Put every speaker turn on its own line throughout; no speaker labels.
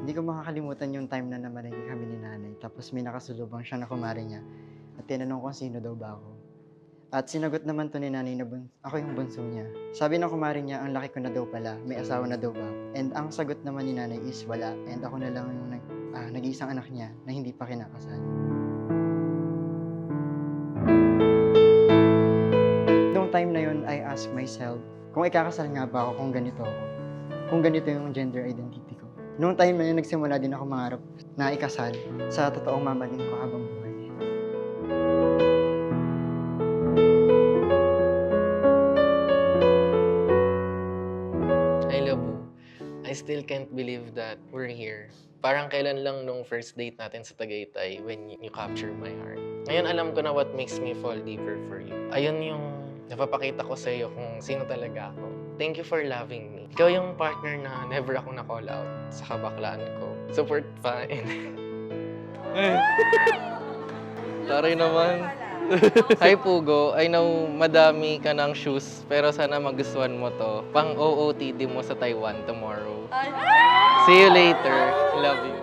Hindi ko makakalimutan yung time na namalengke kami ni nanay tapos may nakasalubong siya na kumare niya at tinanong kung sino daw ba ako. At sinagot naman to ni nanay na ako yung bunso niya. Sabi ng kumare niya, ang laki ko na daw pala, may asawa na daw ba ako. And ang sagot naman ni nanay is wala. And ako na lang yung nag-iisang anak niya na hindi pa kinakasal. Noong time na yun, I asked myself, kung ikakasal nga ba ako kung ganito ako? Kung ganito yung gender identity ko. Noong time na yun, nagsimula din ako mangarap na ikasal sa totoong mamahalin ko habang buhay.
Hi, Labu. I still can't believe that we're here. Parang kailan lang nung first date natin sa Tagaytay when you captured my heart. Ngayon alam ko na what makes me fall deeper for you. Ayun yung napapakita ko sa iyo kung sino talaga ako. Thank you for loving me. Ikaw yung partner na never ako na-call out sa kabaklaan ko. Support pa and... Taray naman. Hi Pugo, I know madami ka ng shoes pero sana magustuhan mo to. Pang OOTD mo sa Taiwan tomorrow. See you later. Love you.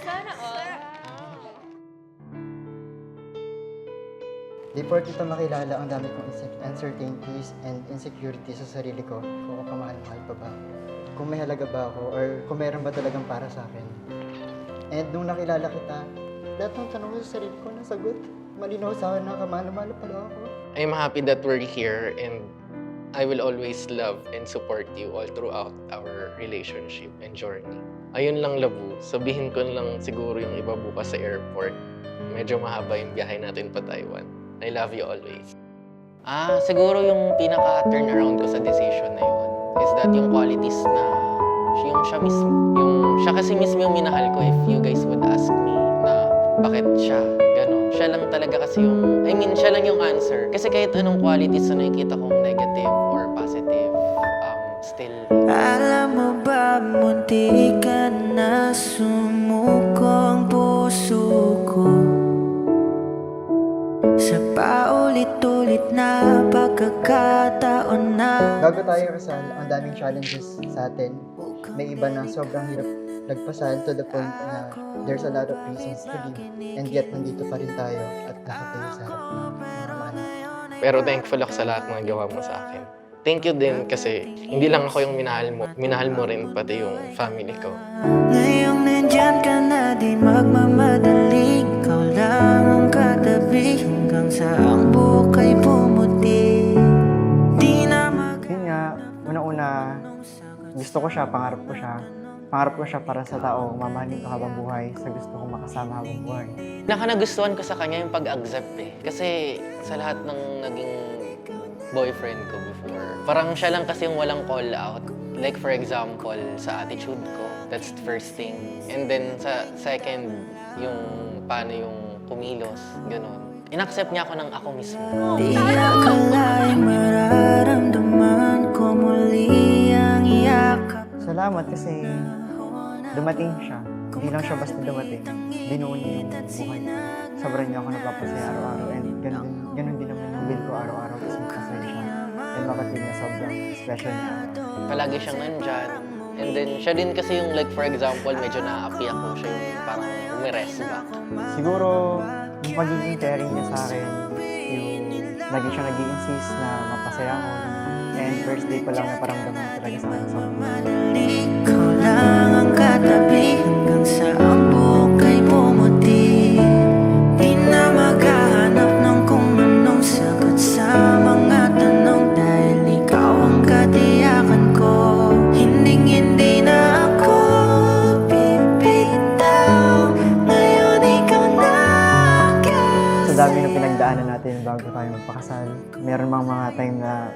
Sana all.
Before kita makilala, ang dami kong uncertainties and insecurities sa sarili ko. Kung kamahal-mahal pa ba ako. Kung may halaga ba ako or kung meron ba talagang para sa akin. And nung nakilala kita, lahat ng tanong ko sa sarili ko nasagot. Malinaw sa akin na kamahal-mahal pala ako.
I'm happy that we're here and I will always love and support you all throughout our relationship and journey. Ayun lang Labu, sabihin ko lang siguro yung iba bukas sa airport. Medyo mahaba yung biyahe natin pa Taiwan. I love you always. Siguro yung pinaka-turnaround ko sa decision na yun is that yung qualities na yung siya mismo. Siya kasi mismo yung minahal ko if you guys would ask me na bakit siya, gano'n. Siya lang talaga kasi yung, siya lang yung answer. Kasi kahit anong qualities na nakikita kong negative or positive, still.
Alam mo ba, munti ka na sumuko ang puso ko sa paulit-ulit na pagkakataon na
Bago tayo kasal, ang daming challenges sa atin. May iba na sobrang hirap nagpasan to the point na there's a lot of reasons to leave. And yet, nandito pa rin tayo at nakatayo sa harap ng mga mahal.
Pero thankful ako sa lahat ng gawa mo sa akin. Thank you din kasi hindi lang ako yung minahal mo rin pati yung family ko.
ngayong nandyan ka na din magmamadali. Ikaw lang ang katabi hanggang sa ang bukay pumuti. Di na
Yun nga, una-una, gusto ko siya, pangarap ko siya. Pangarap ko siya para sa tao, mamahalin ko habang buhay, sa gusto kong makasama habang buhay.
Nagustuhan ko sa kanya yung pag-accept eh. Kasi sa lahat ng naging boyfriend ko before, parang siya lang kasi yung walang call out. Like for example, sa attitude ko, that's the first thing. And then sa second, yung paano yung kumilos, ganun. In-accept niya ako ng ako mismo.
Di akala'y mararamdaman ko muli ang yakap.
Salamat kasi dumating siya. Hindi lang siya basta dumating. Binuo niya yung buhay ko. Sobrang niya ako napapasaya araw-araw. And ganun din naman yung will ko araw-araw kasi makasaya siya. And makatid na sobrang special niya.
Palagi siyang nandyan. And then siya din kasi yung like for example, medyo na-happy ako. Siya yung parang umirest back.
Siguro, yung pagiging caring niya sa akin, yung lagi siya nag-i-insist na mapasaya ako. And first day pa lang naparamdaman ko talaga sa akin sobrang.
Ikaw lang ang katabi hanggang sa ang bukay pumuti. Di na maghahanap ng kung anong sagot sa mga tanong dahil ikaw ang katiyakan ko. Hindi na ako bibitaw. Ngayon ikaw na
Sa dami ng pinagdaanan natin bago tayo magpakasal, meron mga time na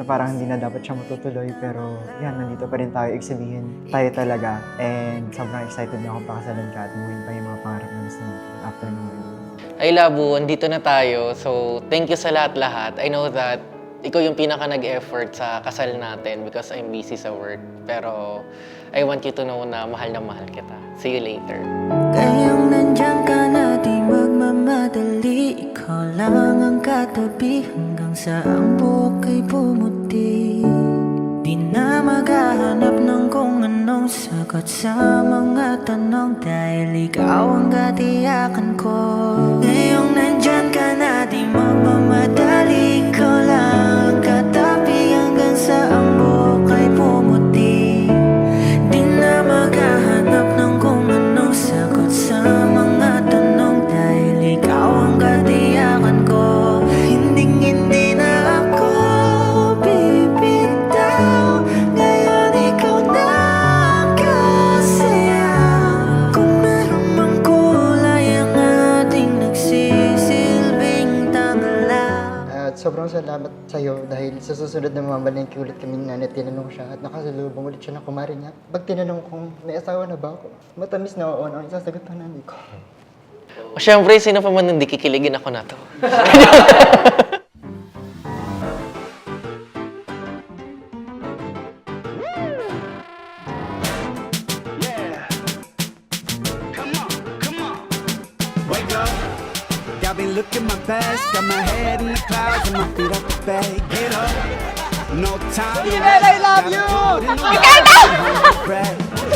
parang hindi na dapat siya matutuloy, pero yan, nandito pa rin tayo, sabihin tayo talaga. And sobrang excited na ako pakasalan ka at buhin pa yung mga pangarap na gusto natin after ng wedding.
Ay Labu, andito na tayo. So, thank you sa lahat-lahat. I know that ikaw yung pinaka nag-effort sa kasal natin because I'm busy sa work. Pero, I want you to know na mahal kita. See you later.
Ngayong nandyan ka na di magmamahal. nagmamadali, ikaw lang ang katabi hanggang sa ang buhok ay pumuti. Di na maghahanap ng kung anong sagot sa mga tanong, dahil ikaw ang katiyakan ko. Ngayong nandyan ka na, di magmamadali, ikaw lang ang katabi hanggang sa ang buhok ay pumuti. Di na maghahanap ng kung anong sagot sa mga tanong, dahil ikaw ang katiyakan ko. Hindi na ako bibitaw, ngayon ikaw na ang kasayaw. Kung meron mang kulay ang ating nagsisilbing tanglaw.
At sobrang salamat sa'yo dahil sa susunod na mamalengke ulit kami ni nanay, tinanong siya at nakasalubong ulit siya ng kumari niya. Pag tinanong kung may asawa na ba ako, matamis na oo, ang isasagot ng nanay ko.
O syempre, sino pa man hindi kikiligin ako na to.
Wake up. Got me looking my best. Got my head in the clouds and my feet up the bed. Get up. No time. I love you.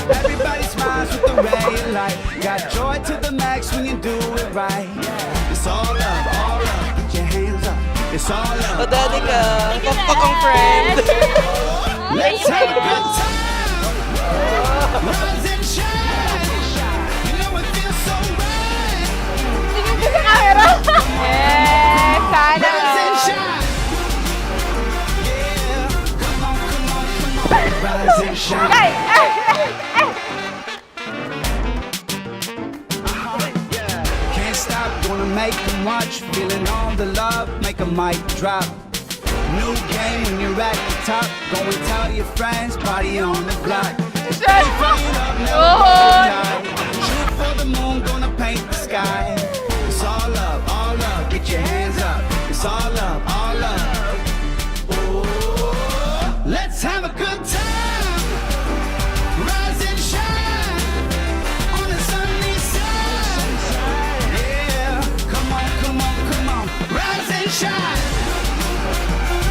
Everybody smiles with the ray of light. Got joy to the max when you do it right. It's all love, all love. Get your hands up. It's all love.
Daddy ka, pakpakang friend.
Let's have a good time. Rise and shine. You know it feels so right.
Sana
Rise and shine. Yeah. Come on, come on, come on. Rise and shine. Can't stop, gonna make them watch. Feeling all the love, make a mic drop. New game when you're at the top. Go and tell your friends, party on the block. Stay fired up, never die. Shoot for the moon, gonna paint the sky. It's all love, get your hands up. It's all love, Ooh. Let's have a good time. Rise and shine on the sunny side. Yeah, come on, come on, come on. Rise and shine.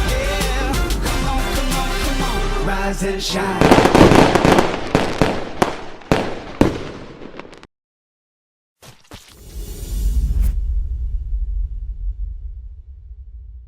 Yeah, come on, come on, come on. Rise and shine.